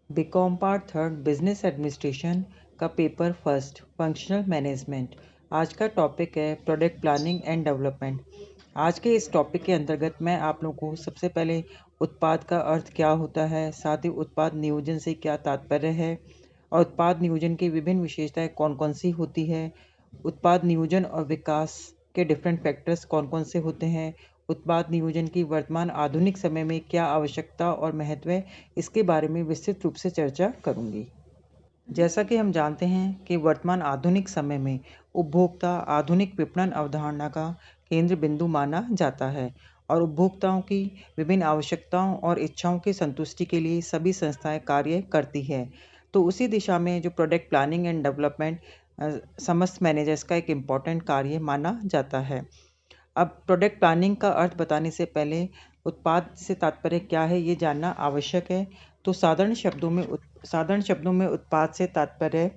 BCom part third business administration का paper first functional management. आज का टॉपिक है प्रोडक्ट प्लानिंग एंड डेवलपमेंट। आज के इस टॉपिक के अंतर्गत मैं आप लोगों को सबसे पहले उत्पाद का अर्थ क्या होता है, साथ ही उत्पाद नियोजन से क्या तात्पर्य है और उत्पाद नियोजन की विभिन्न विशेषताएं कौन कौन सी होती है, उत्पाद नियोजन और विकास के डिफरेंट फैक्टर्स कौन कौन से होते हैं, उत्पाद नियोजन की वर्तमान आधुनिक समय में क्या आवश्यकता और महत्व है, इसके बारे में विस्तृत रूप से चर्चा करूंगी। जैसा कि हम जानते हैं कि वर्तमान आधुनिक समय में उपभोक्ता आधुनिक विपणन अवधारणा का केंद्र बिंदु माना जाता है और उपभोक्ताओं की विभिन्न आवश्यकताओं और इच्छाओं की संतुष्टि के लिए सभी संस्थाएं कार्य करती है। तो उसी दिशा में जो प्रोडक्ट प्लानिंग एंड डेवलपमेंट समस्त मैनेजर्स का एक इम्पॉर्टेंट कार्य माना जाता है। अब प्रोडक्ट प्लानिंग का अर्थ बताने से पहले उत्पाद से तात्पर्य क्या है ये जानना आवश्यक है। तो साधारण शब्दों में उत्पाद से तात्पर्य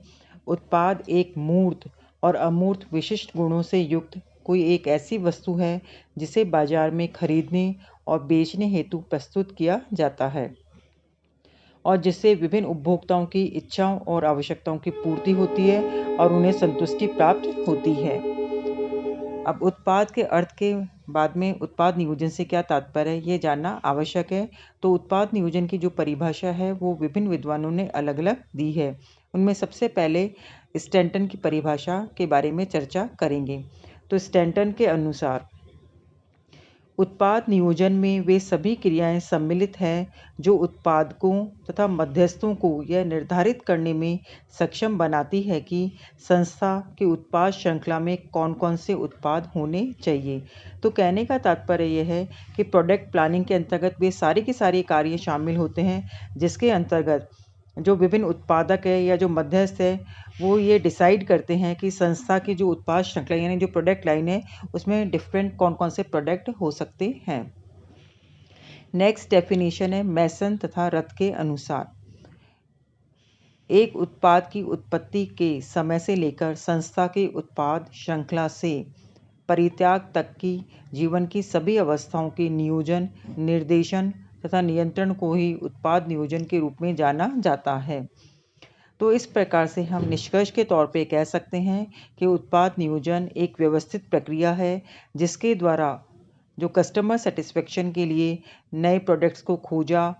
उत्पाद एक मूर्त और अमूर्त विशिष्ट गुणों से युक्त कोई एक ऐसी वस्तु है जिसे बाजार में खरीदने और बेचने हेतु प्रस्तुत किया जाता है और जिससे विभिन्न उपभोक्ताओं की इच्छाओं और आवश्यकताओं की पूर्ति होती है और उन्हें संतुष्टि प्राप्त होती है। अब उत्पाद के अर्थ के बाद में उत्पाद नियोजन से क्या तात्पर्य है ये जानना आवश्यक है। तो उत्पाद नियोजन की जो परिभाषा है वो विभिन्न विद्वानों ने अलग अलग दी है। उनमें सबसे पहले स्टैंटन की परिभाषा के बारे में चर्चा करेंगे। तो स्टैंटन के अनुसार उत्पाद नियोजन में वे सभी क्रियाएं सम्मिलित हैं जो उत्पादकों तथा मध्यस्थों को यह निर्धारित करने में सक्षम बनाती है कि संस्था की उत्पाद श्रृंखला में कौन कौन से उत्पाद होने चाहिए। तो कहने का तात्पर्य यह है कि प्रोडक्ट प्लानिंग के अंतर्गत वे सारे के सारे कार्य शामिल होते हैं जिसके अंतर्गत जो विभिन्न उत्पादक है या जो मध्यस्थ है वो ये डिसाइड करते हैं कि संस्था की जो उत्पाद श्रृंखला यानी जो प्रोडक्ट लाइन है उसमें डिफरेंट कौन कौन से प्रोडक्ट हो सकते हैं। नेक्स्ट डेफिनेशन है मैसन तथा रथ के अनुसार एक उत्पाद की उत्पत्ति के समय से लेकर संस्था के उत्पाद श्रृंखला से परित्याग तक की जीवन की सभी अवस्थाओं के नियोजन, निर्देशन तथा नियंत्रण को ही उत्पाद नियोजन के रूप में जाना जाता है। तो इस प्रकार से हम निष्कर्ष के तौर पे कह सकते हैं कि उत्पाद नियोजन एक व्यवस्थित प्रक्रिया है जिसके द्वारा जो कस्टमर सेटिस्फेक्शन के लिए नए प्रोडक्ट्स को खोजा,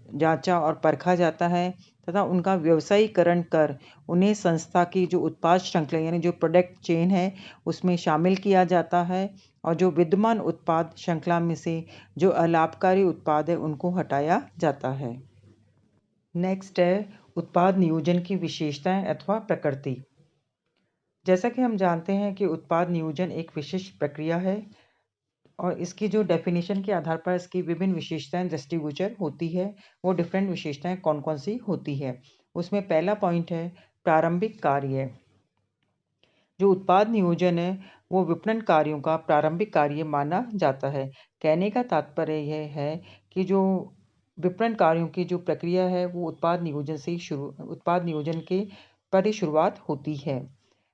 जांचा और परखा जाता है तथा उनका व्यवसायीकरण कर उन्हें संस्था की जो उत्पाद श्रृंखला यानी जो प्रोडक्ट चेन है उसमें शामिल किया जाता है और जो विद्यमान उत्पाद श्रृंखला में से जो अलाभकारी उत्पाद है उनको हटाया जाता है। नेक्स्ट है उत्पाद नियोजन की विशेषताएं अथवा प्रकृति। जैसा कि हम जानते हैं कि उत्पाद नियोजन एक विशिष्ट प्रक्रिया है और इसकी जो डेफिनेशन के आधार पर इसकी विभिन्न विशेषताएं दृष्टिगोचर होती है। वो डिफरेंट विशेषताएं कौन कौन सी होती है उसमें पहला पॉइंट है प्रारंभिक कार्य। जो उत्पाद नियोजन है वो विपणन कार्यों का प्रारंभिक कार्य माना जाता है। कहने का तात्पर्य यह है कि जो विपणन कार्यों की जो प्रक्रिया है वो उत्पाद नियोजन के पर ही शुरुआत होती है।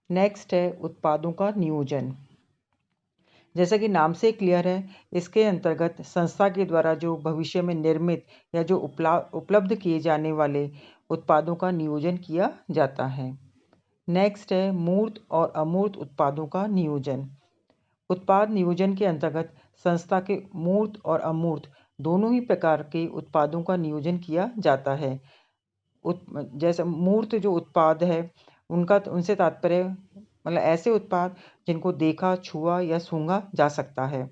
नेक्स्ट है उत्पादों का नियोजन। जैसा कि नाम से क्लियर है इसके अंतर्गत संस्था के द्वारा जो भविष्य में निर्मित या जो उपलब्ध किए जाने वाले उत्पादों का नियोजन किया जाता है। नेक्स्ट है मूर्त और अमूर्त उत्पादों का नियोजन। उत्पाद नियोजन के अंतर्गत संस्था के मूर्त और अमूर्त दोनों ही प्रकार के उत्पादों का नियोजन किया जाता है। जैसे मूर्त जो उत्पाद है उनसे तात्पर्य मतलब ऐसे उत्पाद जिनको देखा, छुआ या सूंघा जा सकता है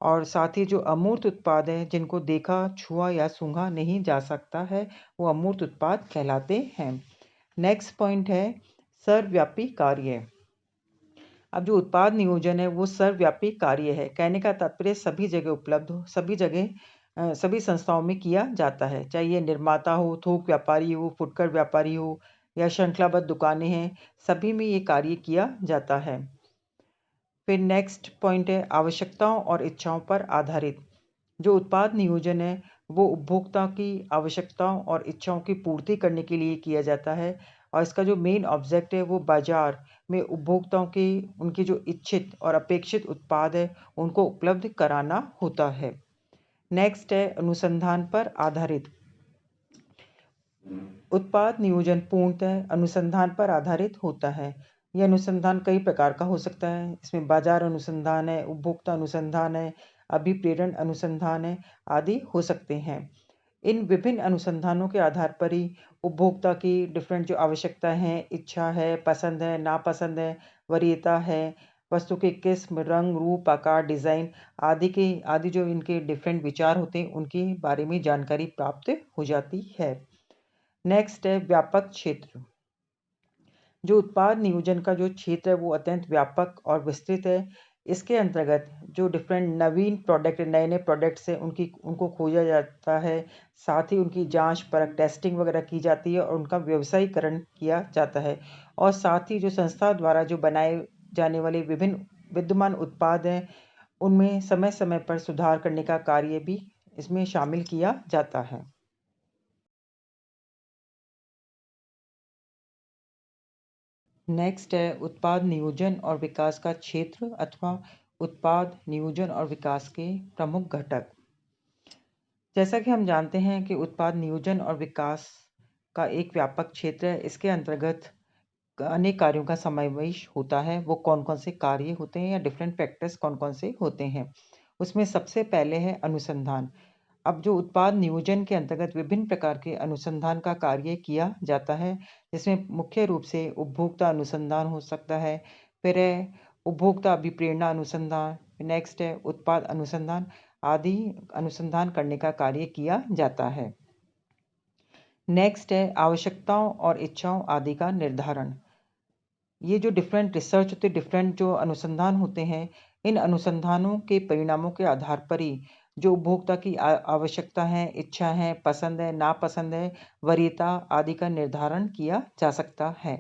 और साथ ही जो अमूर्त उत्पाद है जिनको देखा, छुआ या सूंघा नहीं जा सकता है वो अमूर्त उत्पाद कहलाते हैं। नेक्स्ट पॉइंट है सर्वव्यापी कार्य। अब जो उत्पाद नियोजन है वो सर्वव्यापी कार्य है। कहने का तात्पर्य सभी जगह उपलब्ध हो, सभी संस्थाओं में किया जाता है, चाहे ये निर्माता हो, थोक व्यापारी हो, फुटकर व्यापारी हो या श्रृंखलाबद्ध दुकानें हैं, सभी में ये कार्य किया जाता है। फिर नेक्स्ट पॉइंट है आवश्यकताओं और इच्छाओं पर आधारित। जो उत्पाद नियोजन है वो उपभोक्ता की आवश्यकताओं और इच्छाओं की पूर्ति करने के लिए किया जाता है और इसका जो मेन ऑब्जेक्ट है वो बाजार में उपभोक्ताओं की उनकी जो इच्छित और अपेक्षित उत्पाद है उनको उपलब्ध कराना होता है। नेक्स्ट है अनुसंधान पर आधारित। उत्पाद नियोजन पूर्णतः अनुसंधान पर आधारित होता है। यह अनुसंधान कई प्रकार का हो सकता है। इसमें बाजार अनुसंधान है, उपभोक्ता अनुसंधान है, अभिप्रेरण अनुसंधान है, आदि हो सकते हैं। इन विभिन्न अनुसंधानों के आधार पर ही उपभोक्ता की डिफरेंट जो आवश्यकता है, इच्छा है, पसंद है, नापसंद है, वरीयता है, वस्तु की किस्म, रंग, रूप, आकार, डिजाइन आदि जो इनके डिफरेंट विचार होते हैं, उनके बारे में जानकारी प्राप्त हो जाती है। नेक्स्ट है व्यापक क्षेत्र। जो उत्पाद नियोजन का जो क्षेत्र है वो अत्यंत व्यापक और विस्तृत है। इसके अंतर्गत जो डिफरेंट नवीन प्रोडक्ट, नए नए प्रोडक्ट्स हैं, उनको खोजा जाता है। साथ ही उनकी जांच परख, टेस्टिंग वगैरह की जाती है और उनका व्यवसायीकरण किया जाता है। और साथ ही जो संस्था द्वारा जो बनाए जाने वाले विभिन्न विद्यमान उत्पाद हैं, उनमें समय समय पर सुधार करने का कार्य भी इसमें शामिल किया जाता है। नेक्स्ट है उत्पाद नियोजन और विकास का क्षेत्र अथवा उत्पाद नियोजन और विकास के प्रमुख घटक। जैसा कि हम जानते हैं कि उत्पाद नियोजन और विकास का एक व्यापक क्षेत्र है। इसके अंतर्गत अनेक कार्यों का समावेश होता है। वो कौन कौन से कार्य होते हैं या डिफरेंट फैक्टर्स कौन कौन से होते हैं। उसमें सबसे पहले है अनुसंधान। अब जो उत्पाद नियोजन के अंतर्गत विभिन्न प्रकार के अनुसंधान का कार्य किया जाता है, जिसमें मुख्य रूप से उपभोक्ता अनुसंधान हो सकता है, फिर है उपभोक्ता अभिप्रेरणा अनुसंधान, नेक्स्ट है उत्पाद अनुसंधान, आदि अनुसंधान करने का कार्य किया जाता है। नेक्स्ट है आवश्यकताओं और इच्छाओं आदि का निर्धारण। ये जो डिफरेंट रिसर्च होते, डिफरेंट जो अनुसंधान होते हैं, इन अनुसंधानों के परिणामों के आधार पर ही जो उपभोक्ता की आवश्यकता है, इच्छा है, पसंद है, नापसंद है, वरीयता आदि का निर्धारण किया जा सकता है।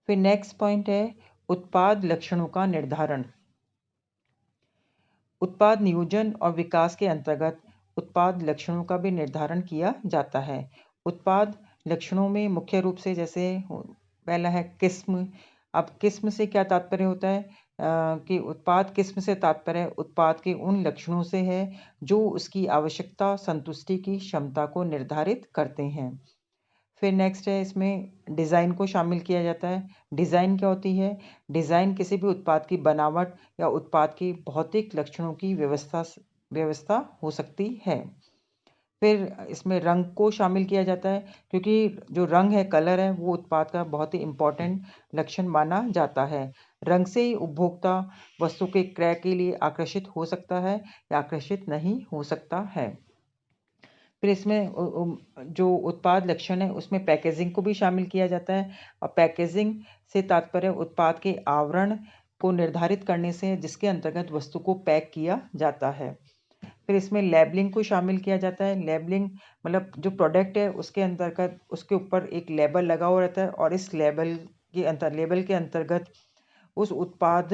फिर नेक्स्ट पॉइंट है उत्पाद लक्षणों का निर्धारण। उत्पाद नियोजन और विकास के अंतर्गत उत्पाद लक्षणों का भी निर्धारण किया जाता है। उत्पाद लक्षणों में मुख्य रूप से जैसे पहला है किस्म। अब किस्म से क्या तात्पर्य होता है कि उत्पाद किस्म से तात्पर्य उत्पाद के उन लक्षणों से है जो उसकी आवश्यकता संतुष्टि की क्षमता को निर्धारित करते हैं। फिर नेक्स्ट है इसमें डिज़ाइन को शामिल किया जाता है। डिज़ाइन क्या होती है? डिज़ाइन किसी भी उत्पाद की बनावट या उत्पाद के भौतिक लक्षणों की व्यवस्था हो सकती है। फिर इसमें रंग को शामिल किया जाता है, क्योंकि जो रंग है, कलर है, वो उत्पाद का बहुत ही इम्पोर्टेंट लक्षण माना जाता है। रंग से ही उपभोक्ता वस्तु के क्रय के लिए आकर्षित हो सकता है या आकर्षित नहीं हो सकता है। फिर इसमें जो उत्पाद लक्षण है उसमें पैकेजिंग को भी शामिल किया जाता है। और पैकेजिंग से तात्पर्य उत्पाद के आवरण को निर्धारित करने से है, जिसके अंतर्गत वस्तु को पैक किया जाता है। फिर इसमें लेबलिंग को शामिल किया जाता है। लेबलिंग मतलब जो प्रोडक्ट है उसके अंतर्गत उसके ऊपर एक लेबल लगा हुआ रहता है और इस लेबल के अंतर्गत उस उत्पाद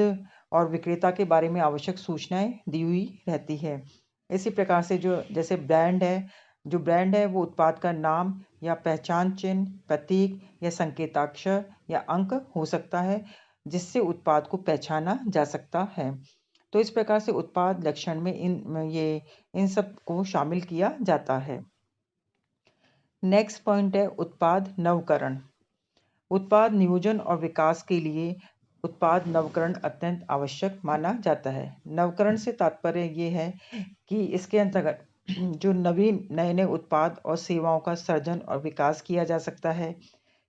और विक्रेता के बारे में आवश्यक सूचनाएं दी हुई रहती है। इसी प्रकार से जो जैसे ब्रांड है वो उत्पाद का नाम या पहचान चिन्ह, प्रतीक या संकेताक्षर या अंक हो सकता है, जिससे उत्पाद को पहचाना जा सकता है। तो इस प्रकार से उत्पाद लक्षण में इन सब को शामिल किया जाता है। नेक्स्ट पॉइंट है उत्पाद नवकरण। उत्पाद नियोजन और विकास के लिए उत्पाद नवकरण अत्यंत आवश्यक माना जाता है। नवकरण से तात्पर्य ये है कि इसके अंतर्गत जो नवीन नए नए उत्पाद और सेवाओं का सृजन और विकास किया जा सकता है,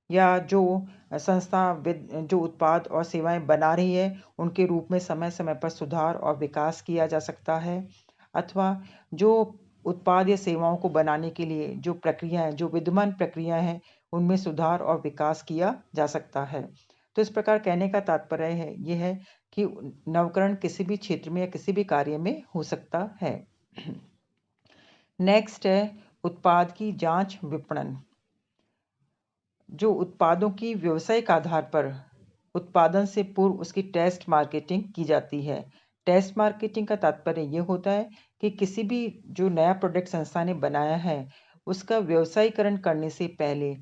या जो संस्था जो उत्पाद और सेवाएं बना रही है उनके रूप में समय समय पर सुधार और विकास किया जा सकता है। अथवा जो उत्पाद या सेवाओं को बनाने के लिए जो प्रक्रियाएं, जो विद्यमान प्रक्रियाएं हैं, उनमें सुधार और विकास किया जा सकता है। तो इस प्रकार कहने का तात्पर्य है ये है कि नवकरण किसी भी क्षेत्र में या किसी भी कार्य में हो सकता है। नेक्स्ट है उत्पाद की जांच विपणन। जो उत्पादों की व्यावसायिक आधार पर उत्पादन से पूर्व उसकी टेस्ट मार्केटिंग की जाती है। टेस्ट मार्केटिंग का तात्पर्य ये होता है कि किसी भी जो नया प्रोडक्ट संस्था ने बनाया है उसका व्यवसायीकरण करने से पहले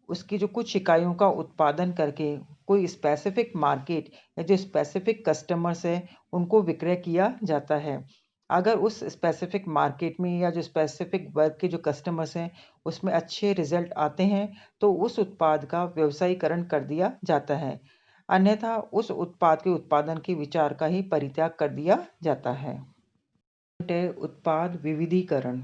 उसकी जो कुछ इकाइयों का उत्पादन करके कोई स्पेसिफिक मार्केट या जो स्पेसिफिक कस्टमर्स है उनको विक्रय किया जाता है। अगर उस स्पेसिफिक मार्केट में या जो स्पेसिफिक वर्क के जो कस्टमर्स हैं उसमें अच्छे रिजल्ट आते हैं तो उस उत्पाद का व्यवसायीकरण कर दिया जाता है, अन्यथा उस उत्पाद के उत्पादन के विचार का ही परित्याग कर दिया जाता है। उत्पाद विविधीकरण।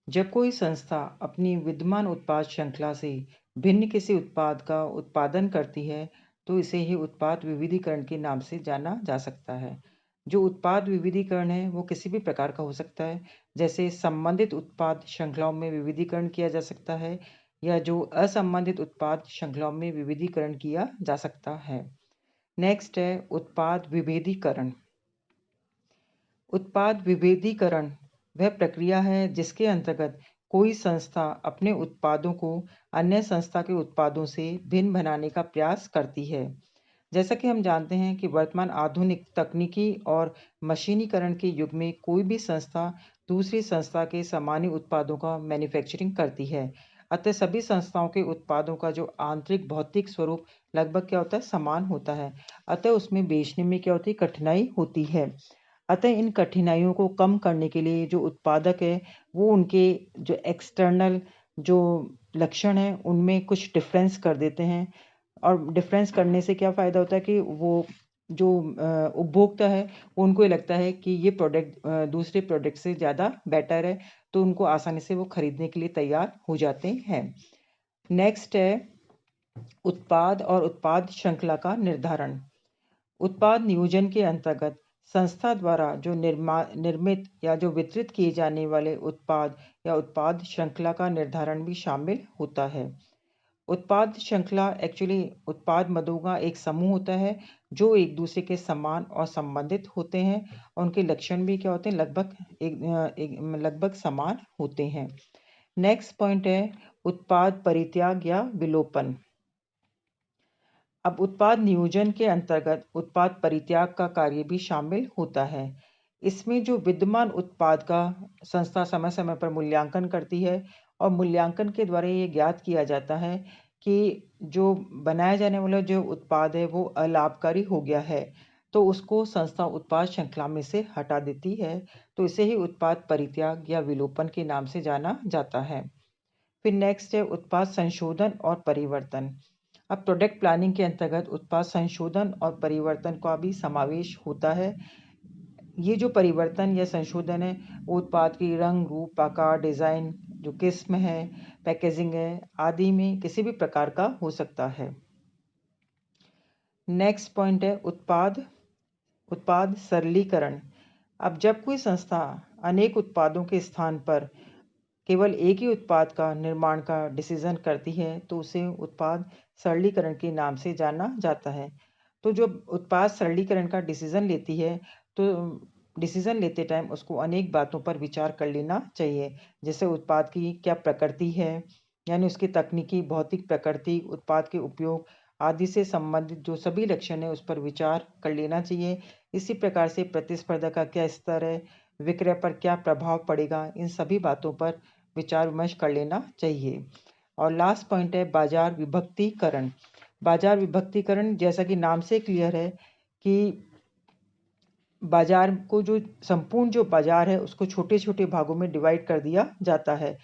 जब कोई संस्था अपनी विद्यमान उत्पाद श्रृंखला से भिन्न किसी उत्पाद का उत्पादन करती है तो इसे ही उत्पाद विविधीकरण के नाम से जाना जा सकता है। जो उत्पाद विविधीकरण है वो किसी भी प्रकार का हो सकता है, जैसे संबंधित उत्पाद श्रृंखलाओं में विविधीकरण किया जा सकता है या जो असंबंधित उत्पाद श्रृंखलाओं में विविधीकरण किया जा सकता है। नेक्स्ट है उत्पाद विभेदीकरण। उत्पाद विभेदीकरण वह प्रक्रिया है जिसके अंतर्गत कोई संस्था अपने उत्पादों को अन्य संस्था के उत्पादों से भिन्न बनाने का प्रयास करती है। जैसा कि हम जानते हैं कि वर्तमान आधुनिक तकनीकी और मशीनीकरण के युग में कोई भी संस्था दूसरी संस्था के सामान्य उत्पादों का मैन्युफैक्चरिंग करती है। अतः सभी संस्थाओं के उत्पादों का जो आंतरिक भौतिक स्वरूप लगभग क्या होता है, समान होता है। अतः उसमें बेचने में क्या होती है, कठिनाई होती है। अतः इन कठिनाइयों को कम करने के लिए जो उत्पादक है वो उनके जो एक्सटर्नल जो लक्षण है उनमें कुछ डिफरेंस कर देते हैं। और डिफरेंस करने से क्या फ़ायदा होता है कि वो जो उपभोक्ता है उनको ये लगता है कि ये प्रोडक्ट दूसरे प्रोडक्ट से ज़्यादा बेटर है, तो उनको आसानी से वो खरीदने के लिए तैयार हो जाते हैं। नेक्स्ट है उत्पाद और उत्पाद श्रृंखला का निर्धारण। उत्पाद नियोजन के अंतर्गत संस्था द्वारा जो निर्मित या जो वितरित किए जाने वाले उत्पाद या उत्पाद श्रृंखला का निर्धारण भी शामिल होता है। उत्पाद श्रृंखला एक्चुअली उत्पाद मदों का एक समूह होता है जो एक दूसरे के समान और संबंधित होते हैं और उनके लक्षण भी क्या होते हैं, लगभग समान होते हैं। नेक्स्ट पॉइंट है उत्पाद परित्याग या विलोपन। अब उत्पाद नियोजन के अंतर्गत उत्पाद परित्याग का कार्य भी शामिल होता है। इसमें जो विद्यमान उत्पाद का संस्था समय समय पर मूल्यांकन करती है और मूल्यांकन के द्वारा ये ज्ञात किया जाता है कि जो बनाया जाने वाला जो उत्पाद है वो अलाभकारी हो गया है तो उसको संस्था उत्पाद श्रृंखला में से हटा देती है। तो इसे ही उत्पाद परित्याग या विलोपन के नाम से जाना जाता है। फिर नेक्स्ट है उत्पाद संशोधन और परिवर्तन। अब प्रोडक्ट प्लानिंग के अंतर्गत उत्पाद संशोधन और परिवर्तन का भी समावेश होता है। ये जो परिवर्तन या संशोधन है वो उत्पाद की रंग रूप आकार डिज़ाइन जो किस्म है पैकेजिंग है आदि में किसी भी प्रकार का हो सकता है। नेक्स्ट पॉइंट है उत्पाद सरलीकरण। अब जब कोई संस्था अनेक उत्पादों के स्थान पर केवल एक ही उत्पाद का निर्माण का डिसीजन करती है तो उसे उत्पाद सरलीकरण के नाम से जाना जाता है। तो जो उत्पाद सरलीकरण का डिसीजन लेती है तो डिसीजन लेते टाइम उसको अनेक बातों पर विचार कर लेना चाहिए, जैसे उत्पाद की क्या प्रकृति है, यानी उसकी तकनीकी भौतिक प्रकृति, उत्पाद के उपयोग आदि से संबंधित जो सभी लक्षण है उस पर विचार कर लेना चाहिए। इसी प्रकार से प्रतिस्पर्धा का क्या स्तर है, विक्रय पर क्या प्रभाव पड़ेगा, इन सभी बातों पर विचार विमर्श कर लेना चाहिए। और लास्ट पॉइंट है बाजार विभक्तीकरण। बाजार विभक्तीकरण जैसा कि नाम से क्लियर है कि बाजार को जो संपूर्ण जो बाजार है उसको छोटे छोटे भागों में डिवाइड कर दिया जाता है।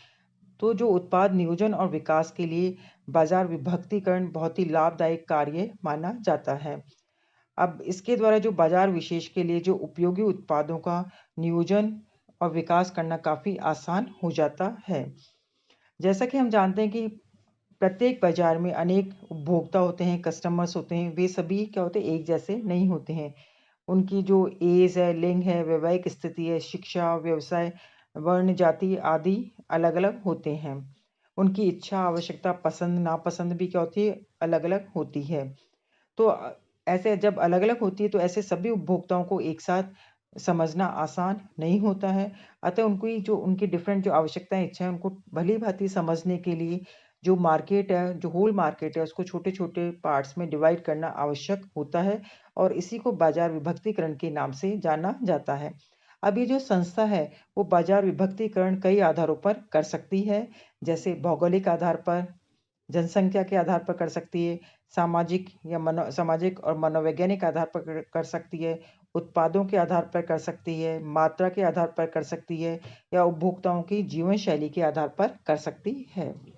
तो जो उत्पाद नियोजन और विकास के लिए बाजार विभक्तीकरण बहुत ही लाभदायक कार्य माना जाता है। अब इसके द्वारा जो बाजार विशेष के लिए जो उपयोगी उत्पादों का नियोजन और विकास करना काफ़ी आसान हो जाता है। जैसा कि हम जानते हैं कि प्रत्येक बाजार में अनेक उपभोक्ता होते हैं, कस्टमर्स होते हैं, वे सभी क्या होते हैं, एक जैसे नहीं होते हैं। उनकी जो एज है, लिंग है, वैवाहिक स्थिति है, शिक्षा, व्यवसाय, वर्ण, जाति आदि अलग-अलग होते हैं। उनकी इच्छा, आवश्यकता, पसंद, नापसंद भी क्या होती है, अलग-अलग होती है। तो ऐसे जब अलग-अलग होती है तो ऐसे सभी उपभोक्ताओं को एक साथ समझना आसान नहीं होता है। अतः उनकी जो उनकी डिफरेंट जो आवश्यकताएँ, इच्छाएँ उनको भली-भाँति समझने के लिए जो मार्केट है, जो होल मार्केट है उसको छोटे-छोटे पार्ट्स में डिवाइड करना आवश्यक होता है और इसी को बाजार विभक्तीकरण के नाम से जाना जाता है। अब ये जो संस्था है वो बाजार विभक्तीकरण कई आधारों पर कर सकती है, जैसे भौगोलिक आधार पर, जनसंख्या के आधार पर कर सकती है, सामाजिक और मनोवैज्ञानिक आधार पर कर सकती है, उत्पादों के आधार पर कर सकती है, मात्रा के आधार पर कर सकती है या उपभोक्ताओं की जीवन शैली के आधार पर कर सकती है।